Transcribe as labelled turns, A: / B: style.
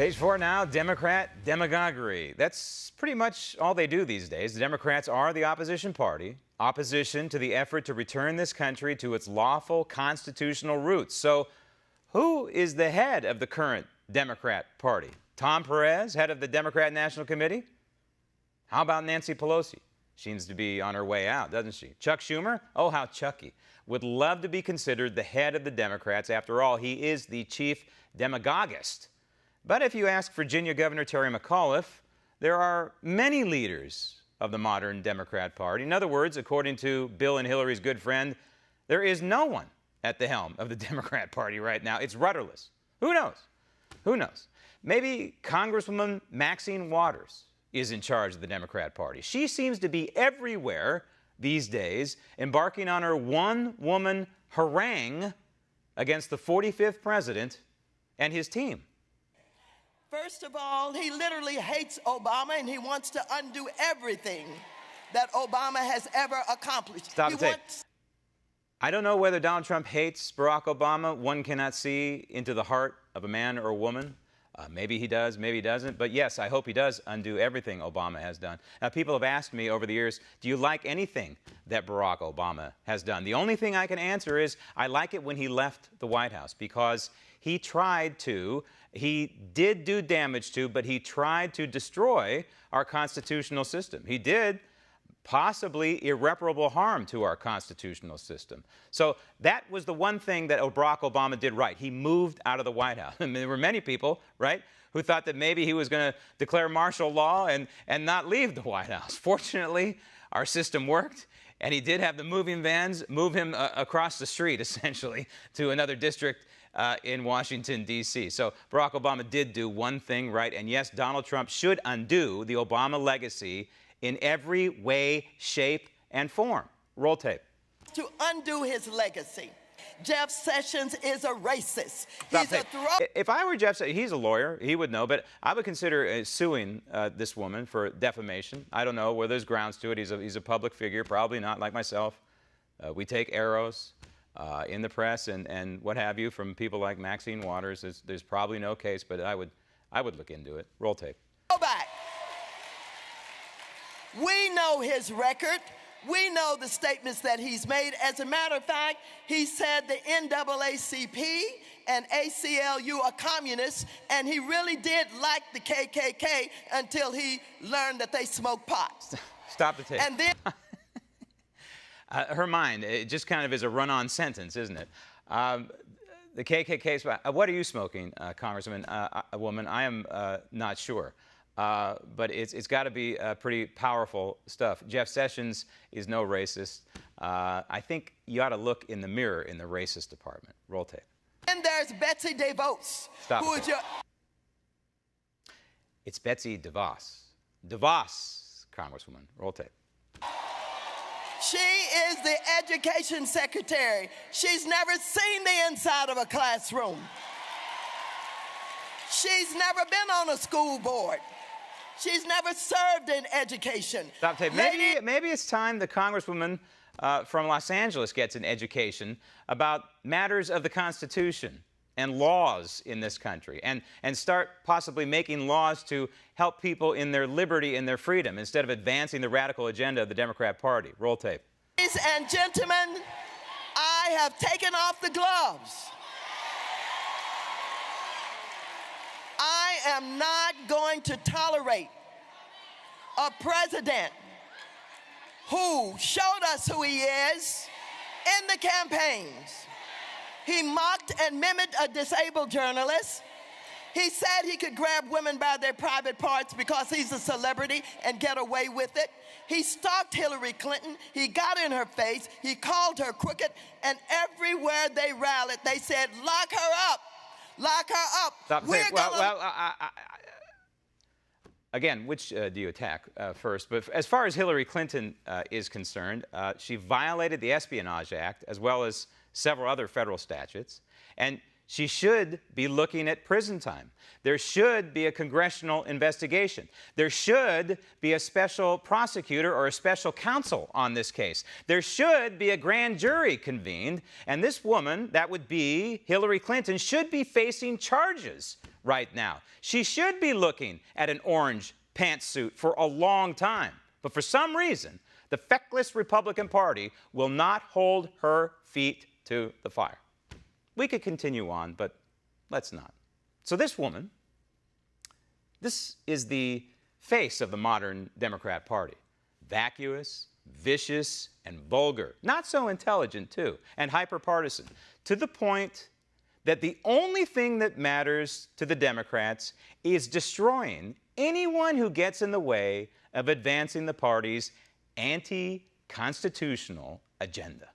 A: Page 4 now, Democrat demagoguery. That's pretty much all they do these days. The Democrats are the opposition party, opposition to the effort to return this country to its lawful constitutional roots. So who is the head of the current Democrat Party? Tom Perez, head of the Democrat National Committee? How about Nancy Pelosi? Seems to be on her way out, doesn't she? Chuck Schumer? Oh, how Chucky. Would love to be considered the head of the Democrats. After all, he is the chief demagogist. But if you ask Virginia Governor Terry McAuliffe, there are many leaders of the modern Democrat Party. In other words, according to Bill and Hillary's good friend, there is no one at the helm of the Democrat Party right now. It's rudderless. Who knows? Who knows? Maybe Congresswoman Maxine Waters is in charge of the Democrat Party. She seems to be everywhere these days, embarking on her one-woman harangue against the 45th president and his team.
B: First of all, he literally hates Obama, and he wants to undo everything that Obama has ever accomplished.
A: Stop the tape. I don't know whether Donald Trump hates Barack Obama. One cannot see into the heart of a man or a woman. Maybe he does, maybe he doesn't. But yes, I hope he does undo everything Obama has done. Now, people have asked me over the years, do you like anything that Barack Obama has done? The only thing I can answer is I like it when he left the White House, because he did do damage to, but he tried to destroy our constitutional system. He did possibly irreparable harm to our constitutional system. So that was the one thing that Barack Obama did right. He moved out of the White House. I mean, there were many people, right, who thought that maybe he was going to declare martial law and not leave the White House. Fortunately, our system worked, and he did have the moving vans move him across the street, essentially, to another district in Washington, D.C. So Barack Obama did do one thing right, and yes, Donald Trump should undo the Obama legacy in every way, shape, and form. Roll tape.
B: To undo his legacy, Jeff Sessions is a racist.
A: If I were Jeff Sessions, he's a lawyer, he would know, but I would consider suing this woman for defamation. I don't know whether there's grounds to it. He's a public figure, probably not like myself. We take arrows in the press and what have you from people like Maxine Waters. There's probably no case, but I would look into it. Roll tape.
B: Go back. We know his record. We know the statements that he's made. As a matter of fact, he said the NAACP and ACLU are communists, and he really did like the KKK until he learned that they smoke pot.
A: Stop the tape.
B: And then
A: her mind, it just kind of is a run-on sentence, isn't it? The KKK, what are you smoking, Congressman, a woman? I am not sure. But it's got to be pretty powerful stuff. Jeff Sessions is no racist. I think you ought to look in the mirror in the racist department. Roll tape.
B: And there's Betsy DeVos.
A: Stop.
B: Who is your...
A: It's Betsy DeVos. DeVos, Congresswoman. Roll tape.
B: She is the education secretary. She's never seen the inside of a classroom. She's never been on a school board. She's never served in education.
A: Stop tape. Maybe it's time the Congresswoman from Los Angeles gets an education about matters of the Constitution and laws in this country, and start possibly making laws to help people in their liberty and their freedom instead of advancing the radical agenda of the Democrat Party. Roll tape.
B: Ladies and gentlemen, I have taken off the gloves. I am not going to tolerate a president who showed us who he is in the campaigns. He mocked and mimicked a disabled journalist. He said he could grab women by their private parts because he's a celebrity and get away with it. He stalked Hillary Clinton. He got in her face. He called her crooked. And everywhere they rallied, they said, lock her up. Lock her up.
A: Stop. Again, which do you attack first? But as far as Hillary Clinton is concerned, she violated the Espionage Act as well as several other federal statutes. And She should be looking at prison time. There should be a congressional investigation. There should be a special prosecutor or a special counsel on this case. There should be a grand jury convened, and this woman, that would be Hillary Clinton, should be facing charges right now. She should be looking at an orange pantsuit for a long time. But for some reason, the feckless Republican Party will not hold her feet to the fire. We could continue on, but let's not. So this woman, this is the face of the modern Democrat Party. Vacuous, vicious, and vulgar. Not so intelligent, too, and hyper-partisan, to the point that the only thing that matters to the Democrats is destroying anyone who gets in the way of advancing the party's anti-constitutional agenda.